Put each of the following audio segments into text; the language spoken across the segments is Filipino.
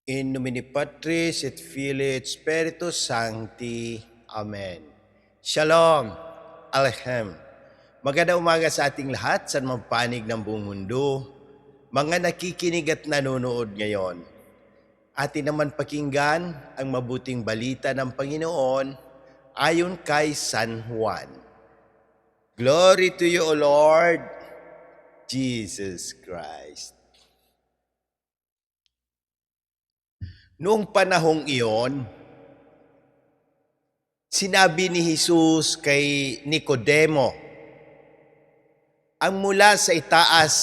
In nomine Patris et Filii et Spiritus Sancti. Amen. Shalom. Aleichem. Magandang umaga sa ating lahat sa panig ng buong mundo. Mga nakikinig at nanonood ngayon. Atin naman pakinggan ang mabuting balita ng Panginoon ayon kay San Juan. Glory to you, O Lord Jesus Christ. Noong panahong iyon, sinabi ni Jesus kay Nicodemo, ang mula sa itaas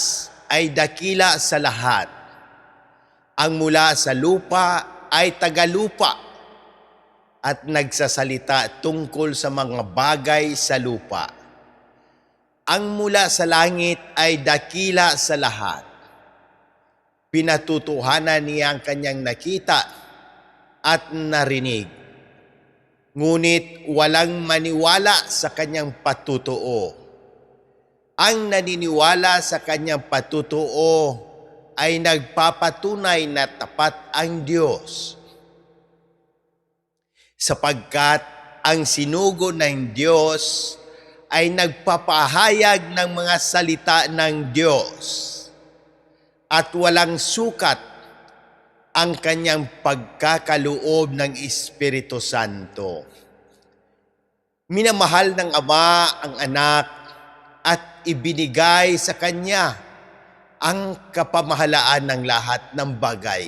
ay dakila sa lahat. Ang mula sa lupa ay tagalupa at nagsasalita tungkol sa mga bagay sa lupa. Ang mula sa langit ay dakila sa lahat. Pinatutuhanan niya ang kanyang nakita at narinig. Ngunit walang maniwala sa kanyang patutuo. Ang naniniwala sa kanyang patutuo ay nagpapatunay na tapat ang Diyos. Sapagkat ang sinugo ng Diyos ay nagpapahayag ng mga salita ng Diyos. At walang sukat ang kanyang pagkakaloob ng Espiritu Santo. Minamahal ng Ama ang anak at ibinigay sa kanya ang kapamahalaan ng lahat ng bagay.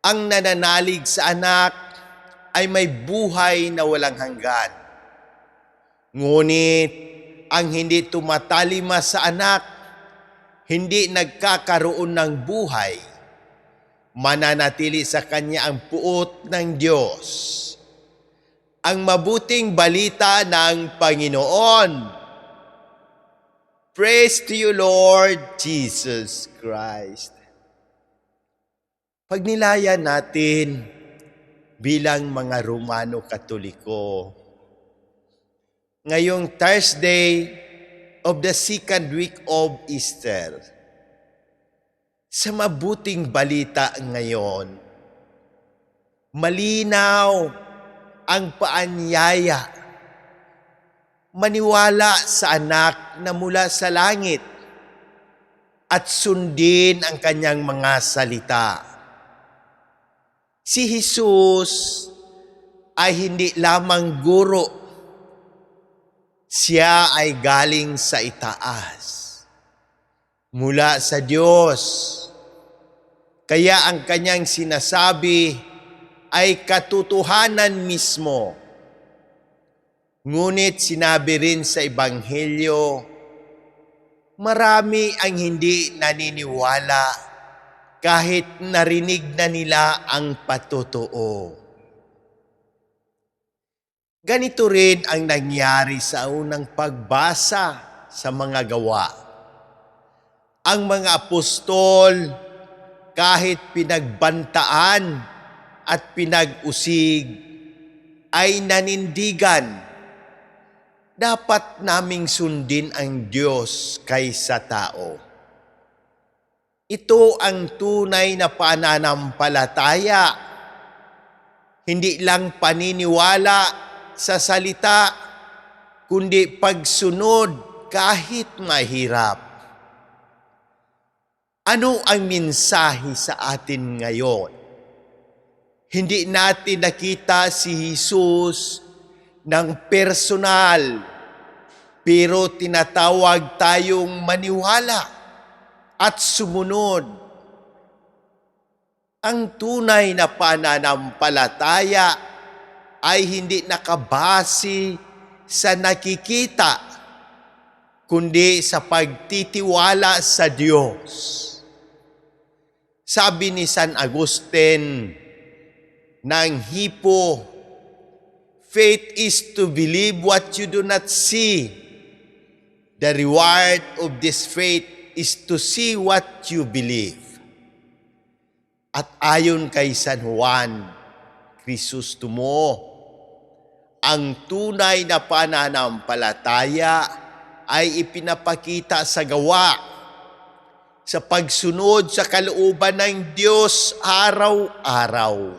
Ang nananalig sa anak ay may buhay na walang hanggan. Ngunit ang hindi tumatalima sa anak hindi nagkakaroon ng buhay, mananatili sa kanya ang puot ng Diyos. Ang mabuting balita ng Panginoon. Praise to you, Lord Jesus Christ. Pagnilayan natin bilang mga Romano Katoliko, ngayong Thursday of the second week of Easter. Sa mabuting balita ngayon, malinaw ang paanyaya. Maniwala sa anak na mula sa langit at sundin ang kanyang mga salita. Si Jesus ay hindi lamang guro. Siya ay galing sa itaas, mula sa Diyos. Kaya ang kanyang sinasabi ay katotohanan mismo. Ngunit sinabi rin sa Ebanghelyo, marami ang hindi naniniwala kahit narinig na nila ang patotoo. Ganito rin ang nangyari sa unang pagbasa sa mga gawa. Ang mga apostol, kahit pinagbantaan at pinag-usig, ay nanindigan. Dapat naming sundin ang Diyos kaysa tao. Ito ang tunay na pananampalataya. Hindi lang paniniwala sa salita, kundi pagsunod kahit mahirap. Ano ang mensahe sa atin ngayon? Hindi natin nakita si Jesus ng personal, pero tinatawag tayong maniwala at sumunod. Ang tunay na pananampalataya ay hindi nakabase sa nakikita, kundi sa pagtitiwala sa Diyos. Sabi ni San Agustin ng Hippo, faith is to believe what you do not see. The reward of this faith is to see what you believe. At ayon kay San Juan Crisostomo, ang tunay na pananampalataya ay ipinapakita sa gawa. sa pagsunod sa kalooban ng Diyos araw-araw.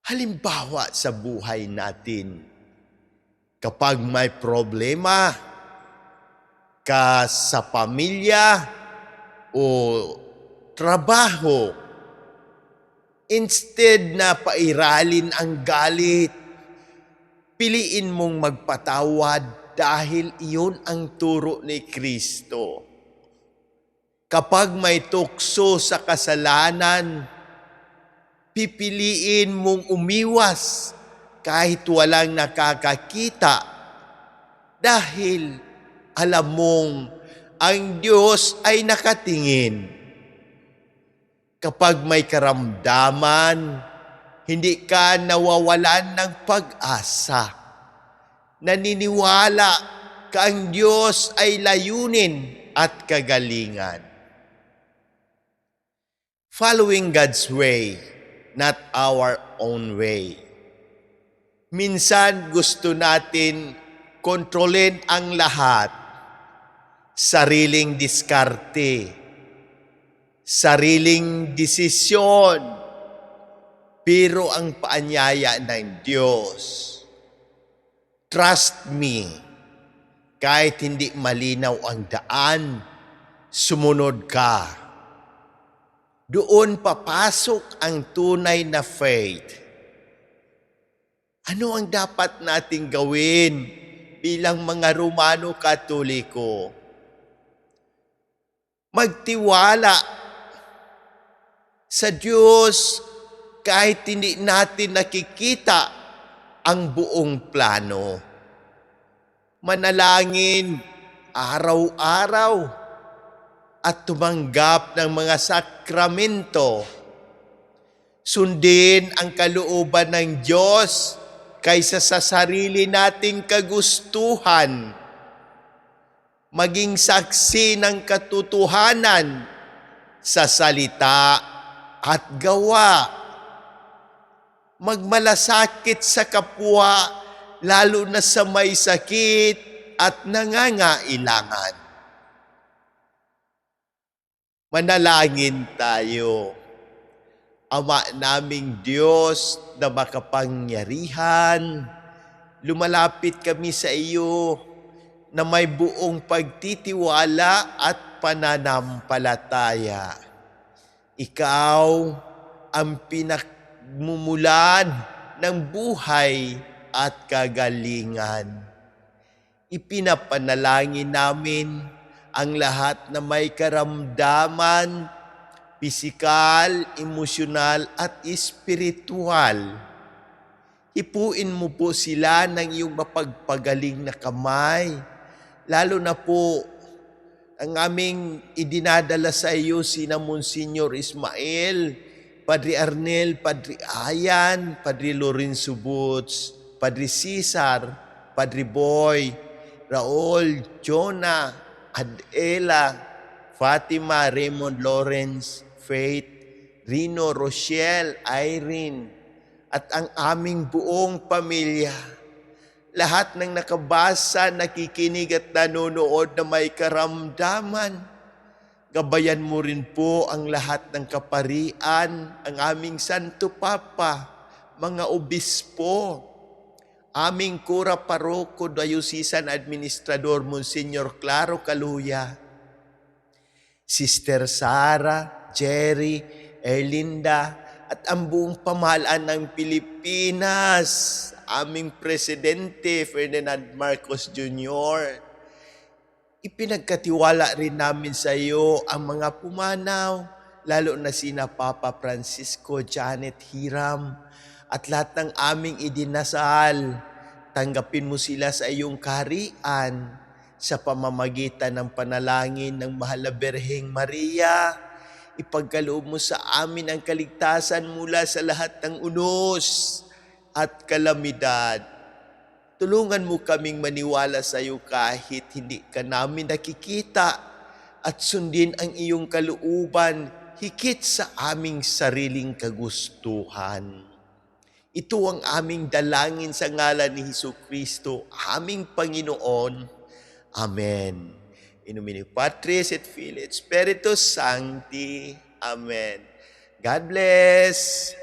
Halimbawa sa buhay natin, kapag may problema ka sa pamilya o trabaho, instead na pairalin ang galit, piliin mong magpatawad dahil iyon ang turo ni Kristo. Kapag may tukso sa kasalanan, pipiliin mong umiwas kahit walang nakakakita dahil alam mong ang Diyos ay nakatingin. Kapag may karamdaman, hindi ka nawawalan ng pag-asa. Naniniwala ka ang Diyos ay layunin at kagalingan. Following God's way, not our own way. Minsan gusto natin kontrolin ang lahat. Sariling diskarte, sariling desisyon, pero ang paanyaya ng Diyos, trust me, kahit hindi malinaw ang daan, sumunod ka. Doon papasok ang tunay na faith. Ano ang dapat nating gawin bilang mga Romano Katoliko? Magtiwala sa Diyos kahit hindi natin nakikita ang buong plano. Manalangin araw-araw at tumanggap ng mga sakramento. Sundin ang kalooban ng Diyos kaysa sa sarili nating kagustuhan. Maging saksi ng katotohanan sa salita at gawa. Magmalasakit sa kapwa, lalo na sa may sakit at nangangailangan. Manalangin tayo. Ama naming Diyos na makapangyarihan, lumalapit kami sa iyo na may buong pagtitiwala at pananampalataya. Ikaw ang pinagmumulan ng buhay at kagalingan. Ipinapanalangin namin ang lahat na may karamdaman, pisikal, emosyonal at espiritual. Ipuin mo po sila ng iyong mapagpagaling na kamay. Lalo na po ang aming idinadala sa iyo sina Monsignor Ismael, Padre Arnel, Padre Ayan, Padre Lorenzo Boots, Padre Cesar, Padre Boy, Raul, Jonah, Adela, Fatima, Raymond Lawrence, Faith, Rino, Rochelle, Irene, at ang aming buong pamilya. Lahat ng nakabasa, nakikinig at nanonood na may karamdaman. Gabayan mo rin po ang lahat ng kaparian, ang aming Santo Papa, mga obispo, aming Kura Paroko, Diocesan Administrador, Monsignor Claro Caluya, Sister Sara, Jerry, Erlinda, at ang buong pamahalaan ng Pilipinas, aming Presidente Ferdinand Marcos Jr. Ipinagkatiwala rin namin sa iyo ang mga pumanaw, lalo na sina Papa Francisco, Janet Hiram, at lahat ng aming idinasal. Tanggapin mo sila sa iyong kaharian sa pamamagitan ng panalangin ng Mahal na Birheng Maria. Ipagkaloob mo sa amin ang kaligtasan mula sa lahat ng unos at kalamidad. Tulungan mo kaming maniwala sa iyo kahit hindi ka namin nakikita at sundin ang iyong kalooban higit sa aming sariling kagustuhan. Ito ang aming dalangin sa ngalan ni Hesukristo, aming Panginoon. Amen. In nomine Patris et Filii et Spiritus Sancti. Amen. God bless.